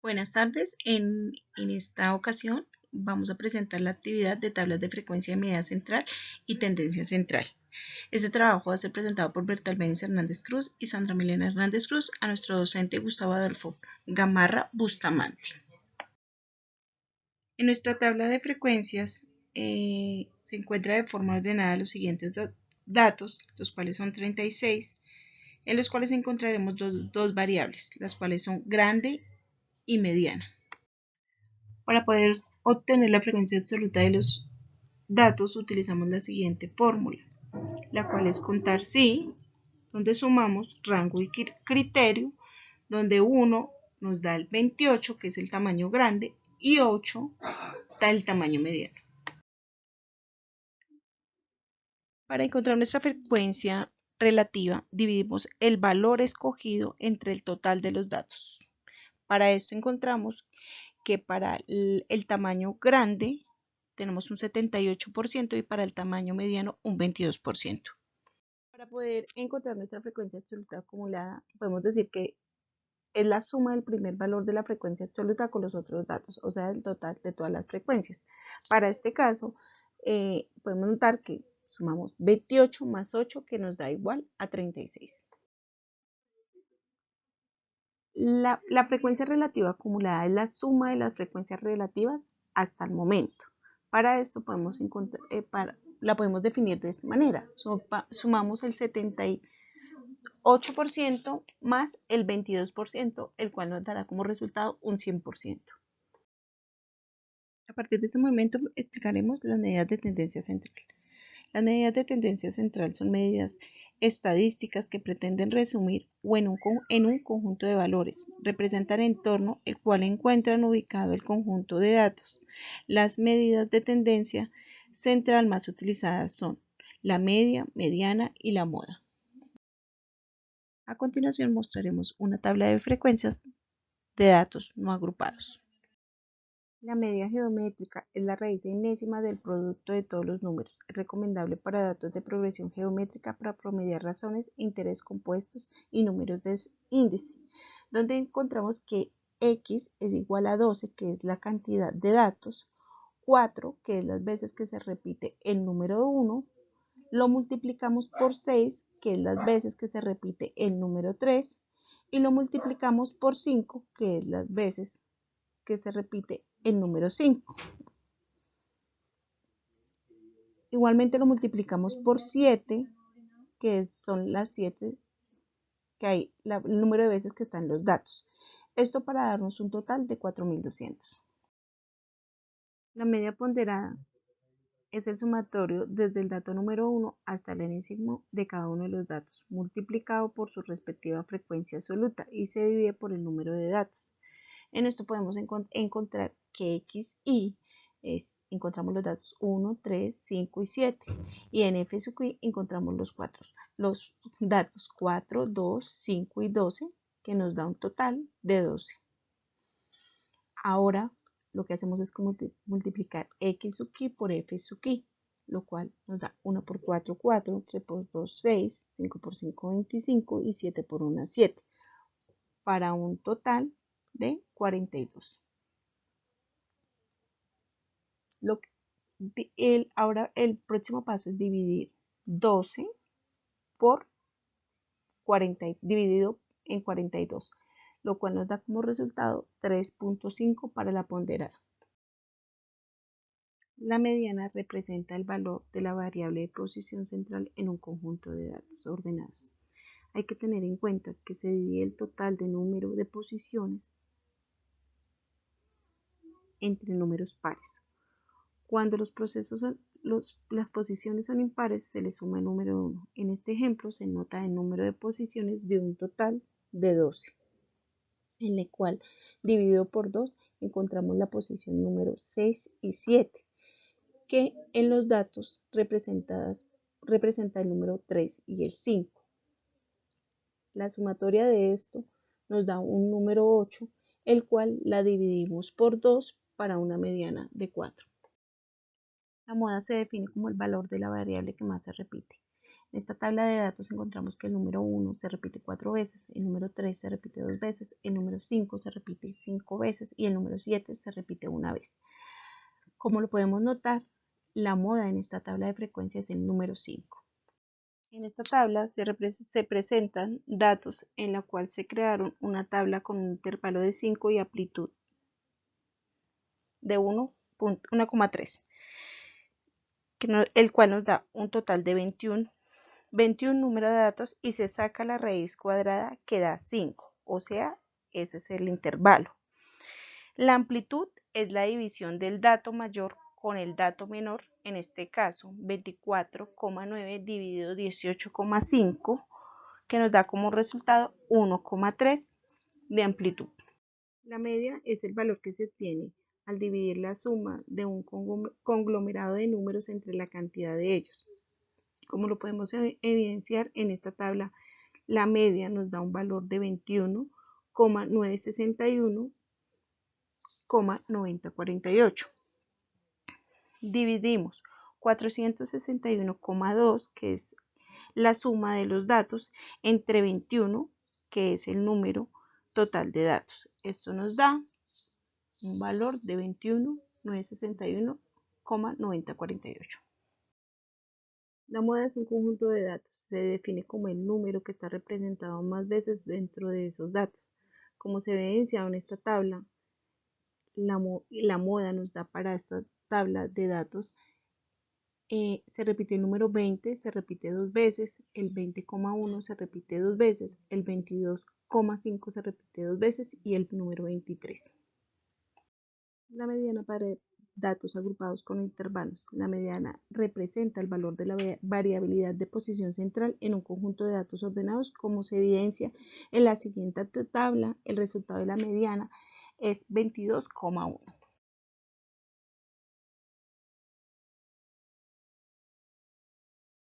Buenas tardes. En esta ocasión vamos a presentar la actividad de tablas de frecuencia de medida central y tendencia central. Este trabajo va a ser presentado por Bertalbenis Hernández Cruz y Sandra Milena Hernández Cruz a nuestro docente Gustavo Adolfo Gamarra Bustamante. En nuestra tabla de frecuencias se encuentra de forma ordenada los siguientes datos, los cuales son 36, en los cuales encontraremos dos variables, las cuales son grande y mediana. Para poder obtener la frecuencia absoluta de los datos utilizamos la siguiente fórmula, la cual es contar si, donde sumamos rango y criterio, donde 1 nos da el 28, que es el tamaño grande, y 8 da el tamaño mediano. Para encontrar nuestra frecuencia relativa, dividimos el valor escogido entre el total de los datos. Para esto encontramos que para el tamaño grande tenemos un 78% y para el tamaño mediano un 22%. Para poder encontrar nuestra frecuencia absoluta acumulada, podemos decir que es la suma del primer valor de la frecuencia absoluta con los otros datos, o sea, el total de todas las frecuencias. Para este caso, podemos notar que sumamos 28 más 8, que nos da igual a 36. La frecuencia relativa acumulada es la suma de las frecuencias relativas hasta el momento. Para esto la podemos definir de esta manera. Sumamos el 78% más el 22%, el cual nos dará como resultado un 100%. A partir de este momento explicaremos las medidas de tendencia central. Las medidas de tendencia central son medidas estadísticas que pretenden resumir o en un conjunto de valores, representan el entorno el cual encuentran ubicado el conjunto de datos. Las medidas de tendencia central más utilizadas son la media, mediana y la moda. A continuación mostraremos una tabla de frecuencias de datos no agrupados. La media geométrica es la raíz enésima del producto de todos los números. Es recomendable para datos de progresión geométrica para promediar razones, interés compuestos y números de índice, donde encontramos que x es igual a 12, que es la cantidad de datos, 4, que es las veces que se repite el número 1, lo multiplicamos por 6, que es las veces que se repite el número 3, y lo multiplicamos por 5, que es las veces que se repite el número 5. Igualmente lo multiplicamos por 7, que son las 7 que hay, el número de veces que están los datos. Esto para darnos un total de 4200. La media ponderada es el sumatorio desde el dato número 1 hasta el enésimo de cada uno de los datos, multiplicado por su respectiva frecuencia absoluta y se divide por el número de datos. En esto podemos encontrar que x, y encontramos los datos 1, 3, 5 y 7. Y en f sub i encontramos los datos 4, 2, 5 y 12, que nos da un total de 12. Ahora lo que hacemos es multiplicar x sub i por f sub i, lo cual nos da 1 por 4, 4, 3 por 2, 6, 5 por 5, 25 y 7 por 1, 7, para un total de 42. Ahora el próximo paso es dividir 12 por 40, dividido en 42, lo cual nos da como resultado 3.5 para la ponderada. La mediana representa el valor de la variable de posición central en un conjunto de datos ordenados. Hay que tener en cuenta que se divide el total de número de posiciones entre números pares. Cuando las posiciones son impares, se le suma el número 1. En este ejemplo se nota el número de posiciones de un total de 12, en el cual dividido por 2 encontramos la posición número 6 y 7, que en los datos representa el número 3 y el 5. La sumatoria de esto nos da un número 8, el cual la dividimos por 2 para una mediana de 4. La moda se define como el valor de la variable que más se repite. En esta tabla de datos encontramos que el número 1 se repite 4 veces, el número 3 se repite 2 veces, el número 5 se repite 5 veces y el número 7 se repite una vez. Como lo podemos notar, la moda en esta tabla de frecuencia es el número 5. En esta tabla se presentan datos en la cual se crearon una tabla con un intervalo de 5 y amplitud de 1,3, el cual nos da un total de 21 número de datos y se saca la raíz cuadrada que da 5, o sea, ese es el intervalo. La amplitud es la división del dato mayor con el dato menor, en este caso 24,9 dividido 18,5, que nos da como resultado 1,3 de amplitud. La media es el valor que se obtiene al dividir la suma de un conglomerado de números entre la cantidad de ellos. Como lo podemos evidenciar en esta tabla, la media nos da un valor de 21,961,9048. Dividimos 461,2, que es la suma de los datos, entre 21, que es el número total de datos. Esto nos da un valor de 21,961,9048. La moda es un conjunto de datos. Se define como el número que está representado más veces dentro de esos datos. Como se ve evidenciado en esta tabla, la moda nos da para esta tabla de datos, se repite el número 20, se repite 2 veces, el 20,1 se repite 2 veces, el 22,5 se repite 2 veces y el número 23. La mediana para datos agrupados con intervalos. La mediana representa el valor de la variabilidad de posición central en un conjunto de datos ordenados, como se evidencia en la siguiente tabla. El resultado de la mediana es 22,1.